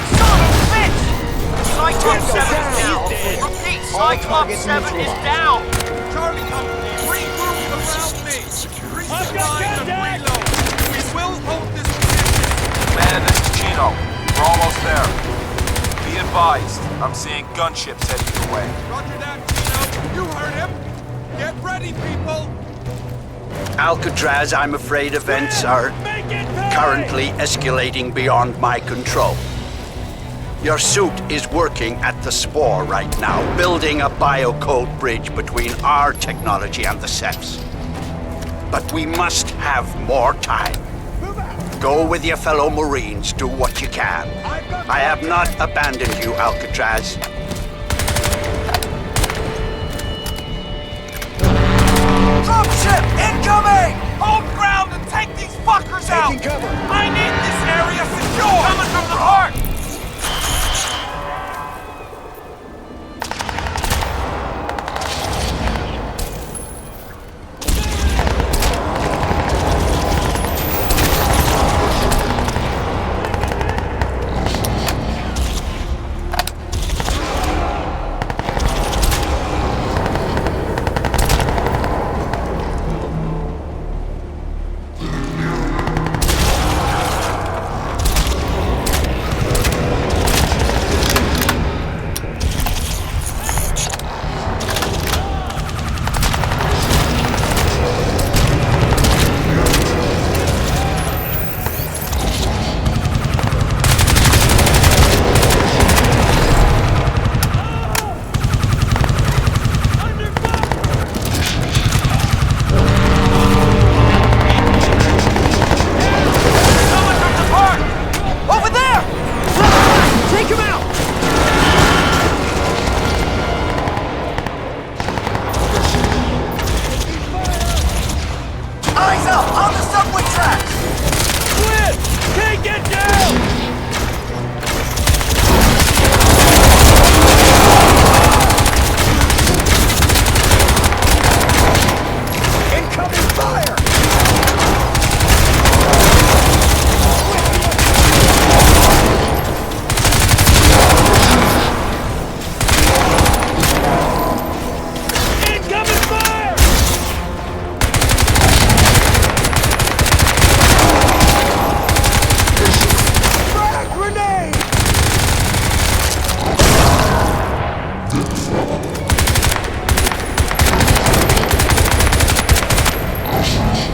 Son of a bitch! Cyclops 7 is down! Repeat, Cyclops 7 is down! Charlie Company, regroup around me! Resupply and reload! We will hold this position! Man, this is Chino. We're almost there. Be advised, I'm seeing gunships heading your way. Roger that, Chino. You heard him. Get ready, people. Alcatraz, I'm afraid events are currently escalating beyond my control. Your suit is working at the Spore right now, building a biocode bridge between our technology and the Cephs. But we must have more time. Go with your fellow Marines, do what you can. I have not abandoned you, Alcatraz. Dropship incoming! Hold ground and take these fuckers out! Taking cover. I need this area secure! Coming from the heart!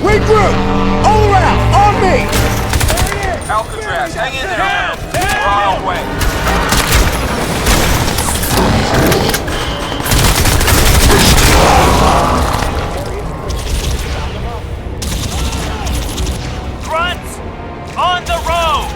Regroup! All around! On me! Alcatraz, hang in there, man. We're on our way. Grunts! On the road!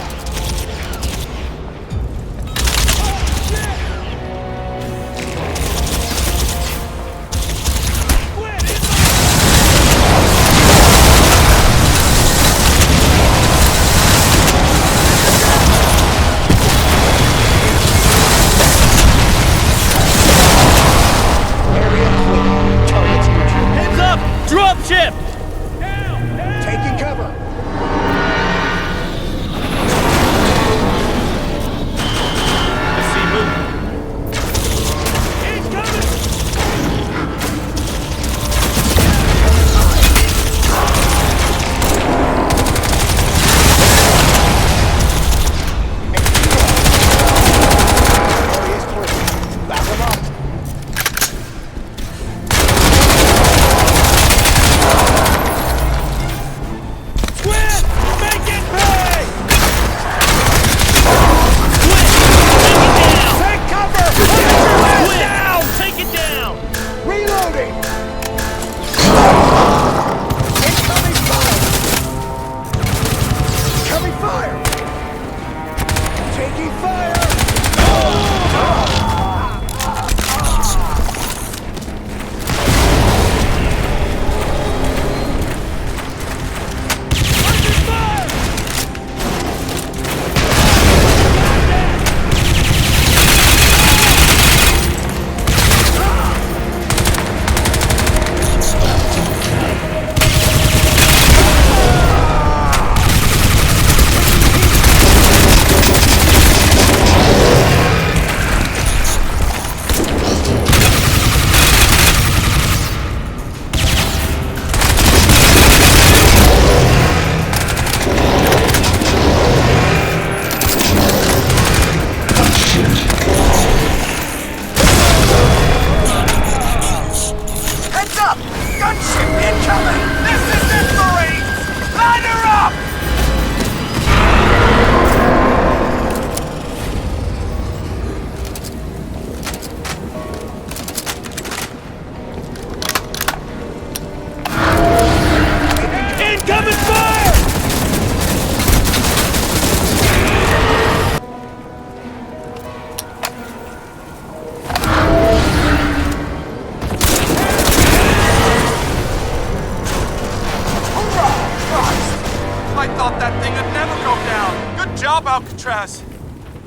could never go down. Good job, Alcatraz.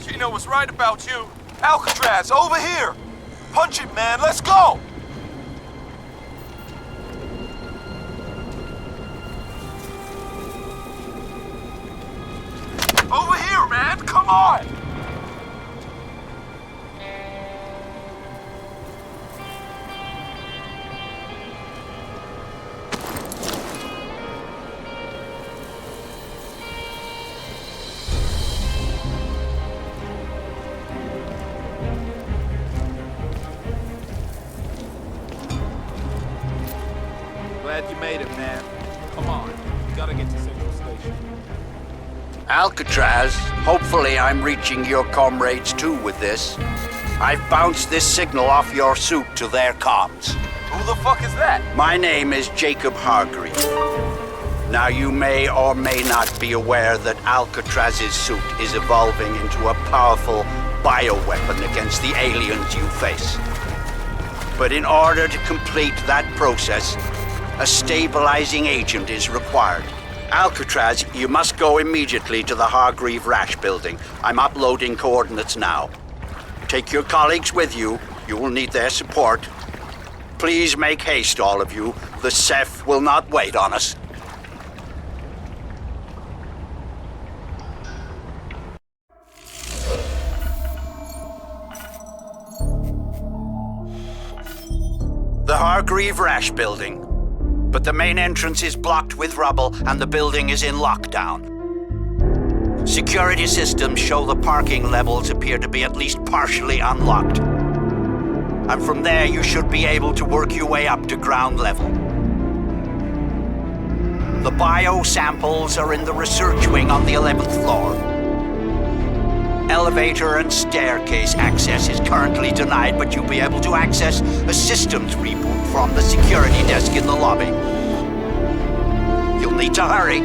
Gino was right about you. Alcatraz, over here. Punch it, man. Let's go. Over here, man. Come on. Glad you made it, man. Come on. We gotta get to Central Station. Alcatraz, hopefully I'm reaching your comrades too with this. I've bounced this signal off your suit to their comms. Who the fuck is that? My name is Jacob Hargreave. Now you may or may not be aware that Alcatraz's suit is evolving into a powerful bioweapon against the aliens you face. But in order to complete that process, a stabilizing agent is required. Alcatraz, you must go immediately to the Hargreave Rash building. I'm uploading coordinates now. Take your colleagues with you. You will need their support. Please make haste, all of you. The Ceph will not wait on us. The Hargreave Rash building. But the main entrance is blocked with rubble and the building is in lockdown. Security systems show the parking levels appear to be at least partially unlocked. And from there you should be able to work your way up to ground level. The bio samples are in the research wing on the 11th floor. Elevator and staircase access is currently denied, but you'll be able to access a systems reboot from the security desk in the lobby. You'll need to hurry.